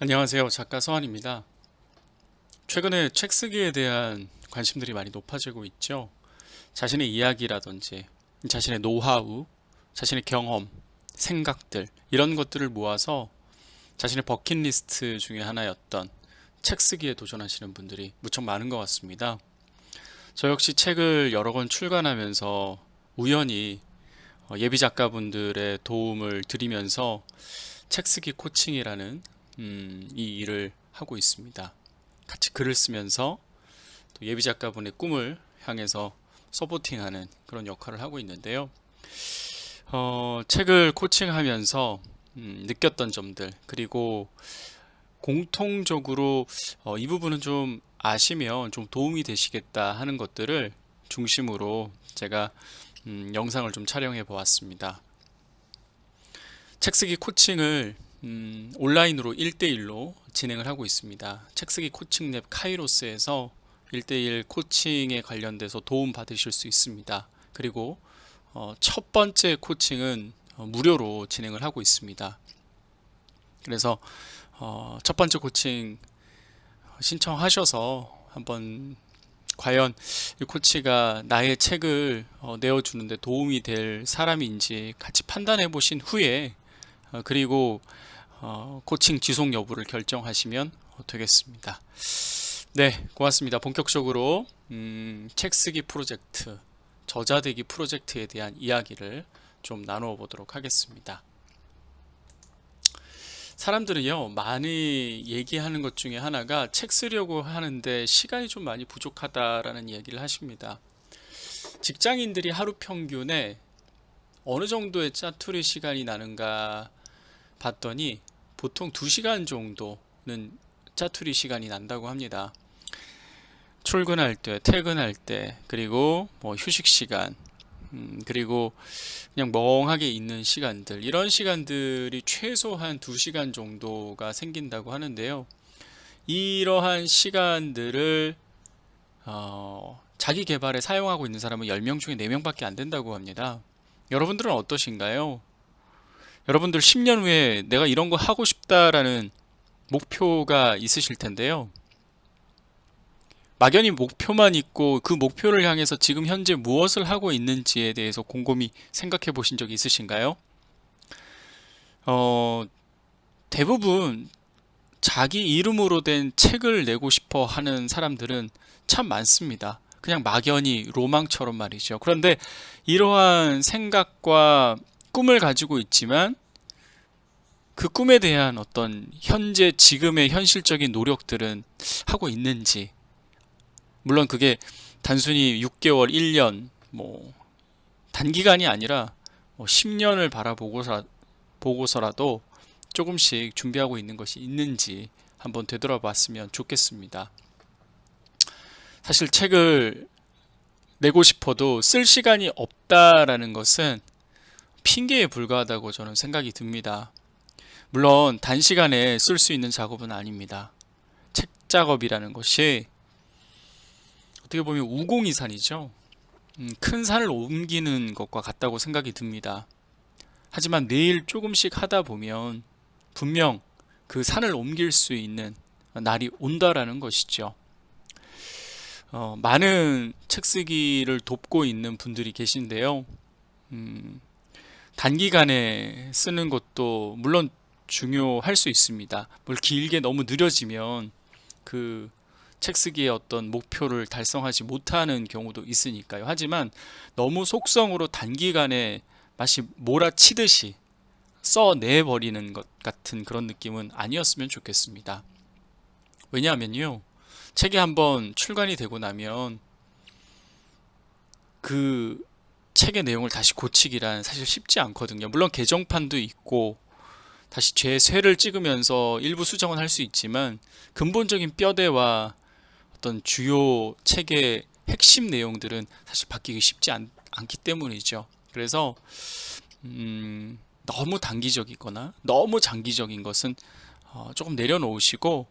안녕하세요. 작가 서한입니다. 최근에 책 쓰기에 대한 관심들이 많이 높아지고 있죠. 자신의 이야기라든지, 자신의 노하우, 자신의 경험, 생각들, 이런 것들을 모아서 자신의 버킷리스트 중에 하나였던 책 쓰기에 도전하시는 분들이 무척 많은 것 같습니다. 저 역시 책을 여러 권 출간하면서 우연히 예비 작가분들의 도움을 드리면서 책 쓰기 코칭이라는 이 일을 하고 있습니다. 같이 글을 쓰면서 또 예비 작가분의 꿈을 향해서 서포팅하는 그런 역할을 하고 있는데요. 책을 코칭하면서 느꼈던 점들, 그리고 공통적으로 이 부분은 좀 아시면 좀 도움이 되시겠다 하는 것들을 중심으로 제가 영상을 좀 촬영해 보았습니다. 책쓰기 코칭을 온라인으로 1대1로 진행을 하고 있습니다. 책쓰기 코칭 랩 카이로스에서 1대1 코칭에 관련돼서 도움 받으실 수 있습니다. 그리고 첫 번째 코칭은 무료로 진행을 하고 있습니다. 그래서 첫 번째 코칭 신청하셔서 한번 과연 이 코치가 나의 책을 내어주는데 도움이 될 사람인지 같이 판단해 보신 후에 그리고 코칭 지속 여부를 결정하시면 되겠습니다. 네, 고맙습니다. 본격적으로 책 쓰기 프로젝트, 저자되기 프로젝트에 대한 이야기를 좀 나누어 보도록 하겠습니다. 사람들은요, 많이 얘기하는 것 중에 하나가 책 쓰려고 하는데 시간이 좀 많이 부족하다라는 얘기를 하십니다. 직장인들이 하루 평균에 어느 정도의 짜투리 시간이 나는가 봤더니 보통 2시간 정도는 짜투리 시간이 난다고 합니다. 출근할 때, 퇴근할 때, 그리고 뭐 휴식 시간, 그리고 그냥 멍하게 있는 시간들, 이런 시간들이 최소한 2시간 정도가 생긴다고 하는데요. 이러한 시간들을 자기 개발에 사용하고 있는 사람은 10명 중에 4명밖에 안 된다고 합니다. 여러분들은 어떠신가요? 여러분들 10년 후에 내가 이런 거 하고 싶다라는 목표가 있으실 텐데요. 막연히 목표만 있고 그 목표를 향해서 지금 현재 무엇을 하고 있는지에 대해서 곰곰이 생각해 보신 적이 있으신가요? 어, 대부분 자기 이름으로 된 책을 내고 싶어 하는 사람들은 참 많습니다. 그냥 막연히 로망처럼 말이죠. 그런데 이러한 생각과 꿈을 가지고 있지만 그 꿈에 대한 어떤 현재 지금의 현실적인 노력들은 하고 있는지, 물론 그게 단순히 6개월, 1년, 뭐 단기간이 아니라 10년을 보고서라도 조금씩 준비하고 있는 것이 있는지 한번 되돌아봤으면 좋겠습니다. 사실 책을 내고 싶어도 쓸 시간이 없다라는 것은 핑계에 불과하다고 저는 생각이 듭니다. 물론 단시간에 쓸 수 있는 작업은 아닙니다. 책 작업이라는 것이 어떻게 보면 우공이산이죠. 큰 산을 옮기는 것과 같다고 생각이 듭니다. 하지만 매일 조금씩 하다 보면 분명 그 산을 옮길 수 있는 날이 온다라는 것이죠. 많은 책 쓰기를 돕고 있는 분들이 계신데요. 단기간에 쓰는 것도 물론 중요할 수 있습니다. 뭘 길게 너무 느려지면 그 책 쓰기의 어떤 목표를 달성하지 못하는 경우도 있으니까요. 하지만 너무 속성으로 단기간에 마치 몰아치듯이 써내버리는 것 같은 그런 느낌은 아니었으면 좋겠습니다. 왜냐하면요, 책이 한번 출간이 되고 나면 그 책의 내용을 다시 고치기란 사실 쉽지 않거든요. 물론 개정판도 있고 다시 재쇄를 찍으면서 일부 수정은 할 수 있지만 근본적인 뼈대와 어떤 주요 책의 핵심 내용들은 사실 바뀌기 쉽지 않기 때문이죠. 그래서 너무 단기적이거나 너무 장기적인 것은 조금 내려놓으시고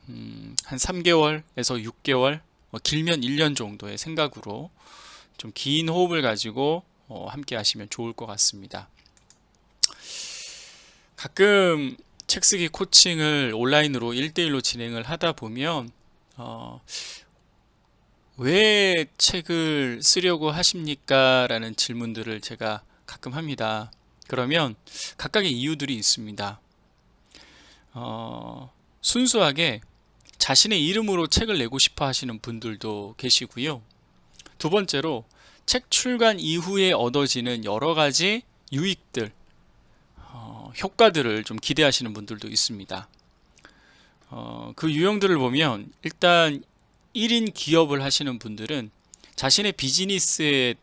한 3개월에서 6개월, 길면 1년 정도의 생각으로 좀 긴 호흡을 가지고 함께 하시면 좋을 것 같습니다. 가끔 책 쓰기 코칭을 온라인으로 1대1로 진행을 하다 보면 왜 책을 쓰려고 하십니까? 라는 질문들을 제가 가끔 합니다. 그러면 각각의 이유들이 있습니다. 순수하게 자신의 이름으로 책을 내고 싶어 하시는 분들도 계시고요. 두 번째로 책 출간 이후에 얻어지는 여러 가지 유익들, 효과들을 좀 기대하시는 분들도 있습니다. 그 유형들을 보면 일단 1인 기업을 하시는 분들은 자신의 비즈니스에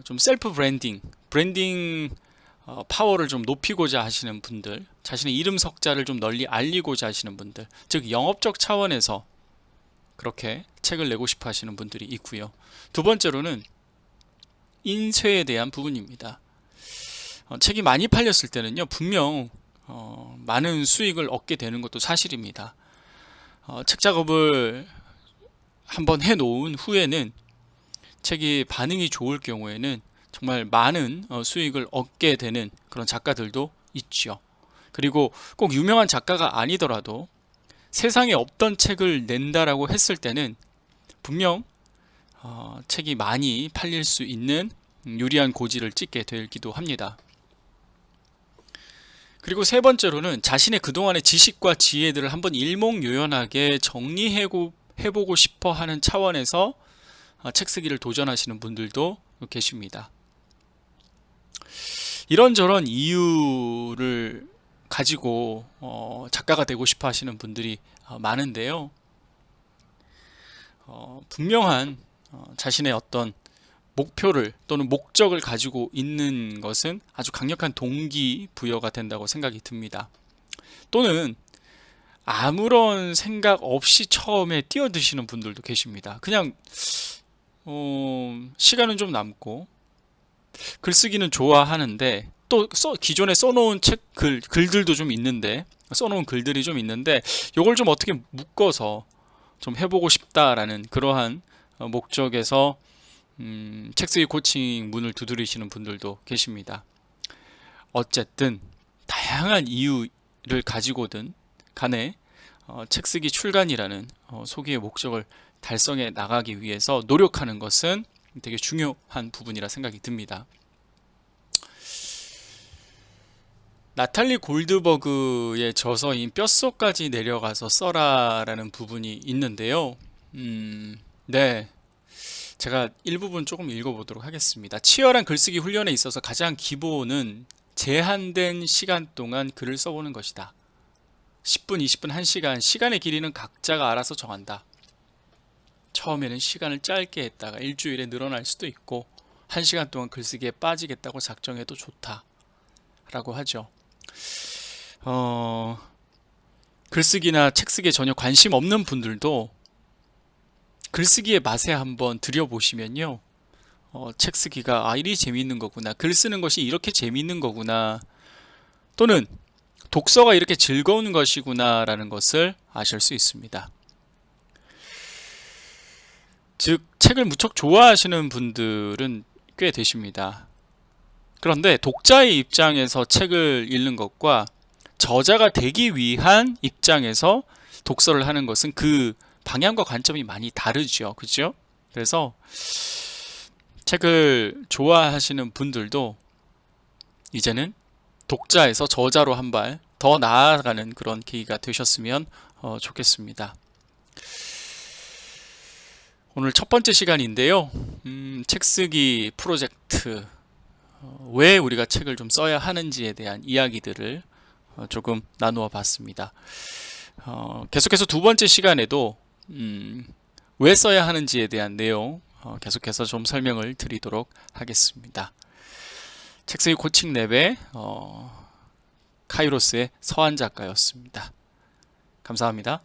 좀 셀프 브랜딩 파워를 좀 높이고자 하시는 분들, 자신의 이름 석자를 좀 널리 알리고자 하시는 분들, 즉 영업적 차원에서 그렇게 책을 내고 싶어 하시는 분들이 있고요. 두 번째로는 인쇄에 대한 부분입니다. 책이 많이 팔렸을 때는요, 분명 많은 수익을 얻게 되는 것도 사실입니다. 책 작업을 한번 해놓은 후에는 책이 반응이 좋을 경우에는 정말 많은 수익을 얻게 되는 그런 작가들도 있죠. 그리고 꼭 유명한 작가가 아니더라도 세상에 없던 책을 낸다라고 했을 때는 분명 책이 많이 팔릴 수 있는 유리한 고지를 찍게 되기도 합니다. 그리고 세 번째로는 자신의 그동안의 지식과 지혜들을 한번 일목요연하게 정리해보고 싶어 하는 차원에서 책 쓰기를 도전하시는 분들도 계십니다. 이런저런 이유를 가지고 작가가 되고 싶어 하시는 분들이 많은데요. 분명한 자신의 어떤 목표를 또는 목적을 가지고 있는 것은 아주 강력한 동기부여가 된다고 생각이 듭니다. 또는 아무런 생각 없이 처음에 뛰어드시는 분들도 계십니다. 그냥 시간은 좀 남고 글쓰기는 좋아하는데 또 기존에 써놓은 글들도 좀 있는데 써놓은 글들이 좀 있는데 요걸 좀 어떻게 묶어서 좀 해보고 싶다라는 그러한 목적에서 책쓰기 코칭 문을 두드리시는 분들도 계십니다. 어쨌든 다양한 이유를 가지고든 간에 책쓰기 출간이라는 소기의 목적을 달성해 나가기 위해서 노력하는 것은 되게 중요한 부분이라 생각이 듭니다. 나탈리 골드버그의 저서인 뼛속까지 내려가서 써라라는 부분이 있는데요. 네, 제가 일부분 조금 읽어보도록 하겠습니다. 치열한 글쓰기 훈련에 있어서 가장 기본은 제한된 시간 동안 글을 써보는 것이다. 10분, 20분, 1시간, 시간의 길이는 각자가 알아서 정한다. 처음에는 시간을 짧게 했다가 일주일에 늘어날 수도 있고 1시간 동안 글쓰기에 빠지겠다고 작정해도 좋다 라고 하죠. 글쓰기나 책쓰기에 전혀 관심 없는 분들도 글쓰기의 맛에 한번 들여보시면요, 책쓰기가 이리 재미있는 거구나, 글 쓰는 것이 이렇게 재미있는 거구나, 또는 독서가 이렇게 즐거운 것이구나 라는 것을 아실 수 있습니다. 즉 책을 무척 좋아하시는 분들은 꽤 되십니다. 그런데 독자의 입장에서 책을 읽는 것과 저자가 되기 위한 입장에서 독서를 하는 것은 그 방향과 관점이 많이 다르죠. 그죠? 그래서 책을 좋아하시는 분들도 이제는 독자에서 저자로 한 발 더 나아가는 그런 계기가 되셨으면 좋겠습니다. 오늘 첫 번째 시간인데요. 책쓰기 프로젝트, 왜 우리가 책을 좀 써야 하는지에 대한 이야기들을 조금 나누어 봤습니다. 계속해서 두 번째 시간에도 왜 써야 하는지에 대한 내용 계속해서 좀 설명을 드리도록 하겠습니다. 책쓰기 코칭 랩의 카이로스의 서한 작가였습니다. 감사합니다.